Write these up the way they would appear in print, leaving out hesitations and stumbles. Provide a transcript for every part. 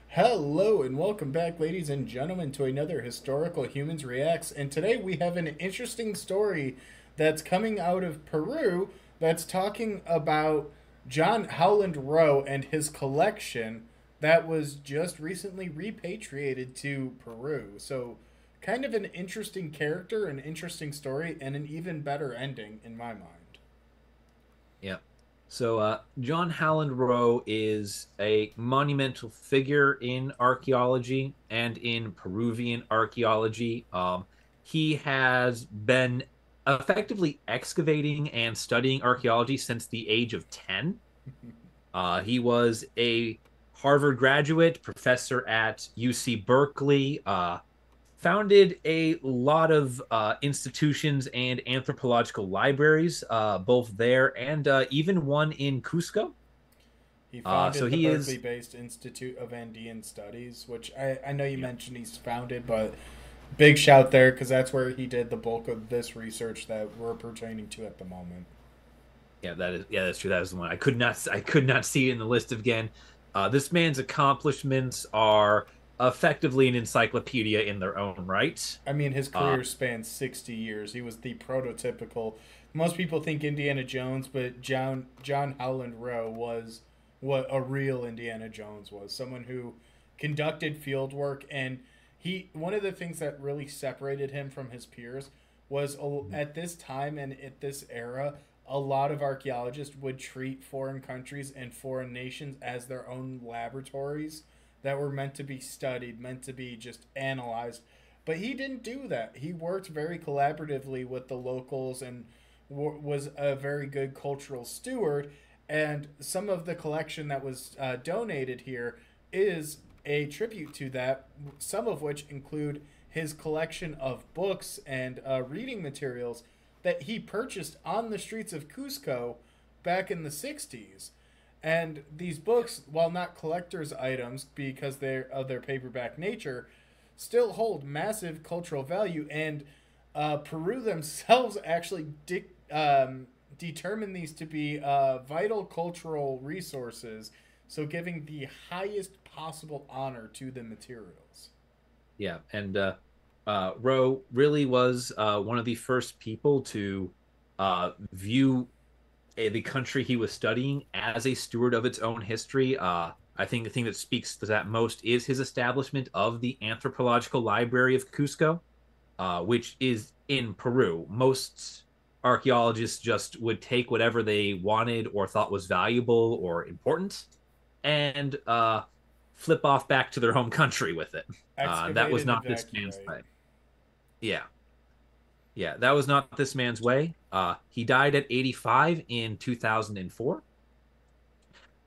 Hello and welcome back, ladies and gentlemen, to another Historical Humans Reacts. And today we have an interesting story that's coming out of Peru that's talking about John Howland Rowe and his collection that was just recently repatriated to Peru. So, kind of an interesting character, an interesting story, and an even better ending in my mind. Yeah. John Howland Rowe is a monumental figure in archaeology and in Peruvian archaeology. He has been effectively excavating and studying archaeology since the age of 10. He was a Harvard graduate, professor at UC Berkeley, founded a lot of institutions and anthropological libraries, both there and even one in Cusco. He So founded the he Berkeley is, based Institute of Andean Studies, which I know you yeah, mentioned he's founded, but big shout there because that's where he did the bulk of this research that we're pertaining to at the moment. that's true. That is the one I could not see it in the list again. This man's accomplishments are effectively an encyclopedia in their own right. I mean, his Uh, career spans 60 years. He was the prototypical. Most people think Indiana Jones, but John Howland Rowe was what a real Indiana Jones was. Someone who conducted field work, and he one of the things that really separated him from his peers was at this time and at this era, a lot of archaeologists would treat foreign countries and foreign nations as their own laboratories that were meant to be studied, meant to be just analyzed, but he didn't do that. He worked very collaboratively with the locals and was a very good cultural steward. And some of the collection that was donated here is a tribute to that, some of which include his collection of books and reading materials that he purchased on the streets of Cusco back in the 60s. And these books, while not collector's items because they're of their paperback nature, still hold massive cultural value. And Peru themselves actually determine these to be vital cultural resources, so giving the highest possible honor to the materials. and Rowe really was one of the first people to view the country he was studying as a steward of its own history. I think the thing that speaks to that most is his establishment of the Anthropological Library of Cusco, which is in Peru. Most archaeologists just would take whatever they wanted or thought was valuable or important and flip off back to their home country with it. That Excavate was and not this man's evacuate. way. Yeah, yeah, that was not this man's way. He died at 85 in 2004,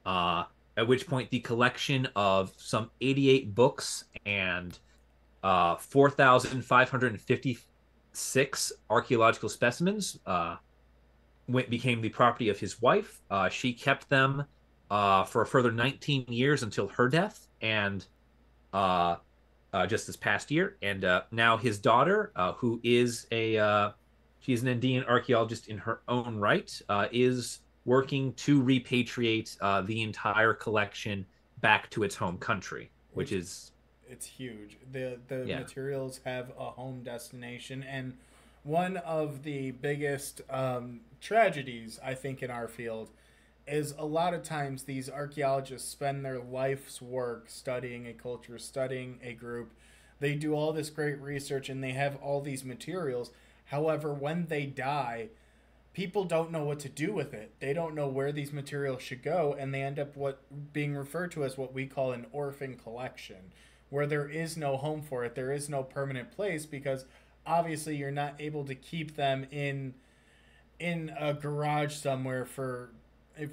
uh, at which point the collection of some 88 books and 4,556 archaeological specimens became the property of his wife. She kept them for a further 19 years until her death, and uh, just this past year. And now his daughter, who is she's an Indian archaeologist in her own right, is working to repatriate the entire collection back to its home country, which Which is, it's huge. The yeah, materials have a home destination, and one of the biggest tragedies I think in our field is a lot of times these archaeologists spend their life's work studying a culture, studying a group. They do all this great research and they have all these materials. However, when they die, people don't know what to do with it. They don't know where these materials should go, and they end up what being referred to as what we call an orphan collection, where there is no home for it. There is no permanent place because obviously you're not able to keep them in a garage somewhere for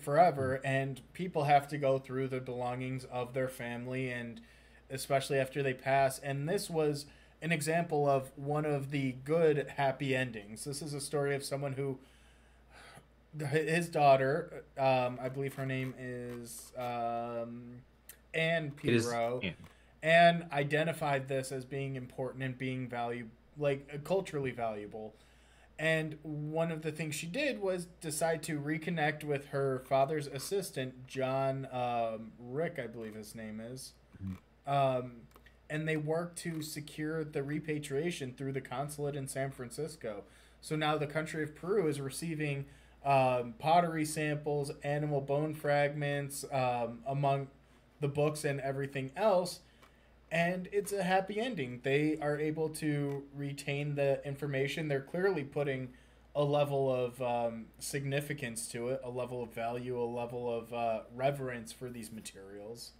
forever, and people have to go through the belongings of their family, and especially after they pass. And this was an example of one of the good happy endings. This is a story of someone who his daughter, I believe her name is Anne it is. Pirot, Yeah. and identified this as being important and being culturally valuable. And one of the things she did was decide to reconnect with her father's assistant, John Rick, I believe his name is. um, and they worked to secure the repatriation through the consulate in San Francisco. So now the country of Peru is receiving pottery samples, animal bone fragments, among the books and everything else, and it's a happy ending. They are able to retain the information. They're clearly putting a level of significance to it, a level of value, a level of reverence for these materials.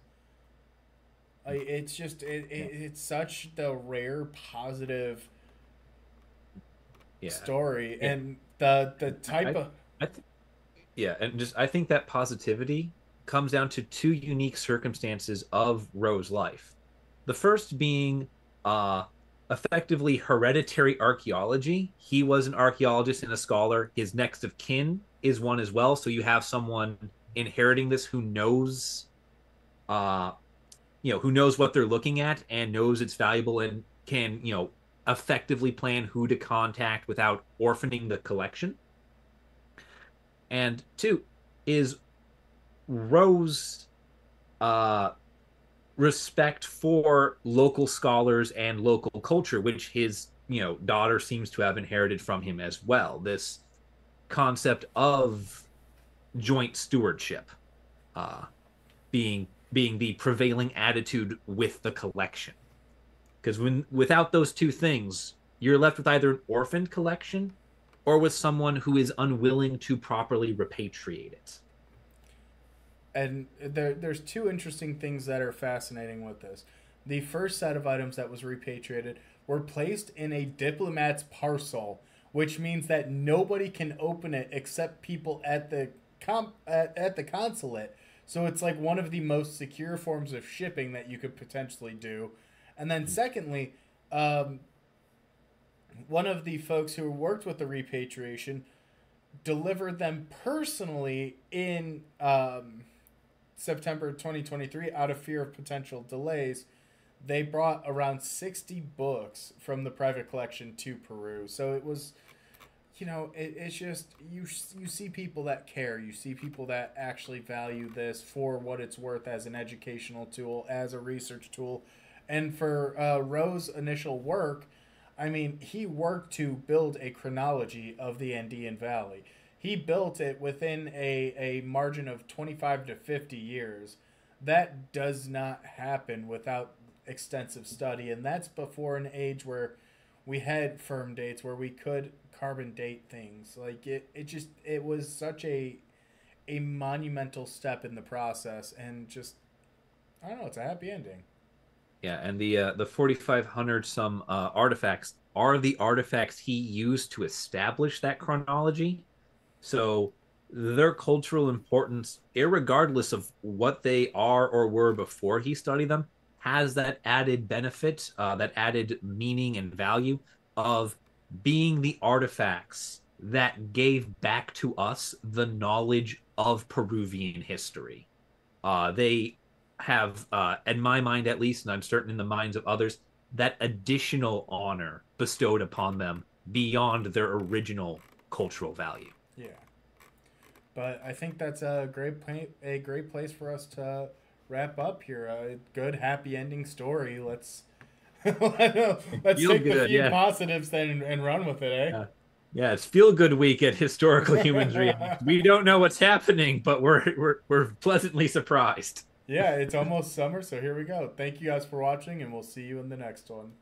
It's just Yeah. it's such the rare positive Yeah. story, Yeah. and the I, type of I th- yeah, and just I think that positivity comes down to two unique circumstances of Roe's life. The first being uh effectively hereditary archaeology. He was an archaeologist and a scholar. His next of kin is one as well. So you have someone inheriting this who knows uh who knows what they're looking at and knows it's valuable and can, effectively plan who to contact without orphaning the collection. And two is Rose uh, respect for local scholars and local culture, which his daughter seems to have inherited from him as well. This concept of joint stewardship uh, being the prevailing attitude with the collection. Because when without those two things, you're left with either an orphaned collection or with someone who is unwilling to properly repatriate it. and there's two interesting things that are fascinating with this. The first set of items that was repatriated were placed in a diplomat's parcel, which means that nobody can open it except people at the at the consulate. So it's like one of the most secure forms of shipping that you could potentially do. And then secondly, um, one of the folks who worked with the repatriation delivered them personally in September 2023 out of fear of potential delays. They brought around 60 books from the private collection to Peru. So it was, it's just you see people that care. You see people that actually value this for what it's worth as an educational tool, as a research tool. And for Roe's initial work, I mean, he worked to build a chronology of the Andean Valley. He built it within a margin of 25 to 50 years. That does not happen without extensive study, and that's before an age where we had firm dates where we could carbon date things. Like it was such a monumental step in the process, and just I don't know, it's a happy ending. Yeah, and the 4,500 some artifacts are the artifacts he used to establish that chronology. So their cultural importance, irregardless of what they are or were before he studied them, has that added benefit, that added meaning and value of being the artifacts that gave back to us the knowledge of Peruvian history. They have, in my mind at least, and I'm certain in the minds of others, that additional honor bestowed upon them beyond their original cultural value. Yeah. But I think that's a great place for us to wrap up here. A good happy ending story. Let's let's Feel take the good, few yeah. positives then and run with it, Yeah. Yeah, it's feel good week at Historical Humans eh? React. We don't know what's happening, but we're pleasantly surprised. Yeah, it's almost summer, so here we go. Thank you guys for watching, and we'll see you in the next one.